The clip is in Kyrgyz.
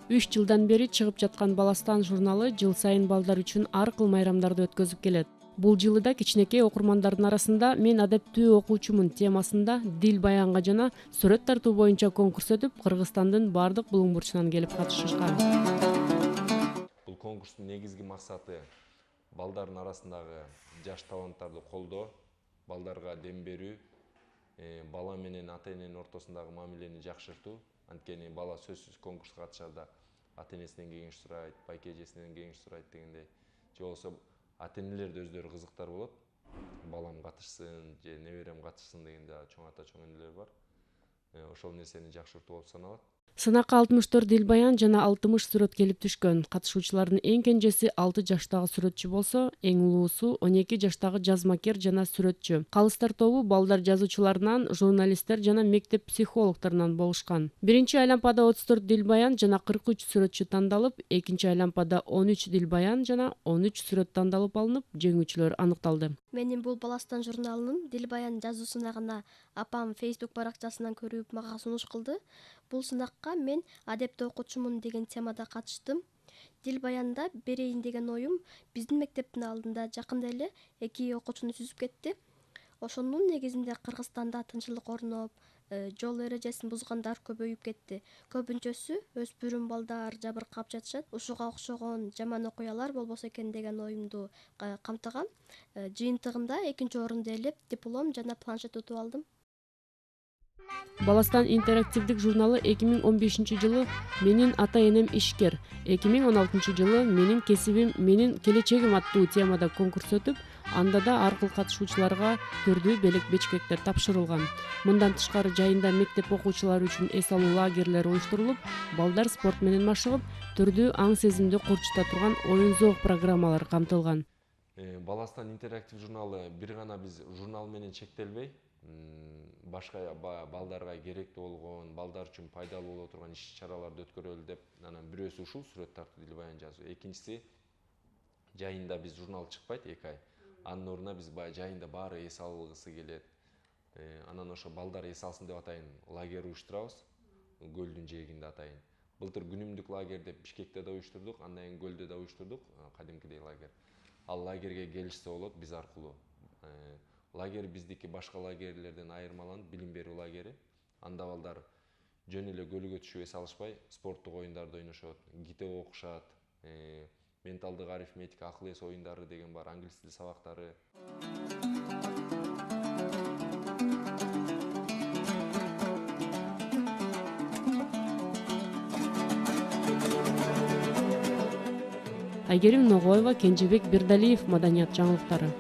3 жылдан бери чыгып жаткан Баластан журналы жыл сайын балдар үчүн ар кыл майрамдарды өткөзүп келет. Бул жылы да кичинекей окурмандардын арасында "Мен адептүү окуучумун" темасында дил баянга жана сүрөт тартуу боюнча конкурс өтүп, Кыргызстандын бардык булуң бурчунан келип катышышкан. Бул конкурстун негизги максаты балдардын арасындагы жаш таланттарды колдоо, балдарга дем берүү, бала менен ата эненин ортосундагы мамилени жакшыртуу. Анткени бала сөзсүз конкурска катышарда ата энесинен кеңеш сурайт, байке эжесинен кеңеш сурайт дегендей. Же болбосо ата энелер да өздөрү кызыктар болот. Балам катышсын, же неберем катышсын деген да чоң ата чоң энелер бар. Ошол нерсени жакшыртуу болуп саналат. Сынакка 64 дил баян жана 60 сүрөт келип түшкөн. Катышуучулардын эң кенжеси 6 жаштагы сүрөтчү болсо, эң улуусу 12 жаштагы жазмакер жана сүрөтчү. Калыстар тобу балдар жазуучуларынан, журналисттер жана мектеп психологторунан болушкан. Биринчи айлампада 34 дил баян жана 43 сүрөтчү тандалып, экинчи айлампада 13 дил баян жана 13 сүрөт тандалып алынып, жеңүүчүлөр аныкталды. Менин бул Баластан журналынын дил баян жазуу сынагына апам Facebook баракчасынан көрүп мага сунуш кылды. Бул сынакка мен адептүү окуучумун деген темада катыштым. Дил баянда берейин деген оюм биздин мектептин алдында жакында эле 2 окуучуну сүзүп кетти. Ошонун негизинде Кыргызстанда тынччылык орноп, жол эрежесин бузгандар көбөйүп кетти. Көбүнчөсү өспүрүм балдар жабыркап жатышат. Ушуга окшогон жаман окуялар болбосо экен деген оюмду камтыган. Жыйынтыгында 2-орунду ээлеп, диплом жана планшет утуп алдым. Баластан интерактивдик журналы 2015 жылы "Менин ата энем ишкер", 2016 жылы "Менин кесибим, менин келечегим" аттуу темада конкурс өтүп, анда да ар кыл катышуучуларга түрдүү белек бечкектер тапшырылган. Мындан тышкары жайында мектеп окуучулары үчүн эс алуу лагерлери уюштурулуп, балдар спорт менен машыгып, түрдүү аң сезимди курчута турган оюн зоок программалар камтылган. Баластан интерактив журналы бир гана биз журнал менен чектелбей, башка балдарга керектүү болгон, балдар үчүн пайдалуу боло турган иш-чараларды өткөрөлү деп, анан бирөөсү ушул сүрөт тартуу, дил баян жазуу. Экинчиси, жайында биз журнал чыкпайт 2 ай. Анын ордуна биз жайында баары эс алгысы келет. Анан ошо балдар эс алсын деп атайын лагерь уюштурабыз. Көлдүн жээгинде атайын. Былтыр күнүмдүк лагерь деп Бишкекте да уюштурдук, андан кийин Көлдө да уюштурдук, кадимкидей лагерь. Ал лагерге келишсе болот биз аркылуу. Лагерь биздики башка лагерлерден айырмаланып, билим берүү лагери. Анда балдар жөн эле көлгө түшүп эс алышпай, спорттук оюндарды ойношот, китеп окушат, менталдык арифметика, акыл эс оюндары деген бар, англис тил сабактары. Айгерим Ногоева, Кенжебек Бердалиев, маданият жаңылыктары.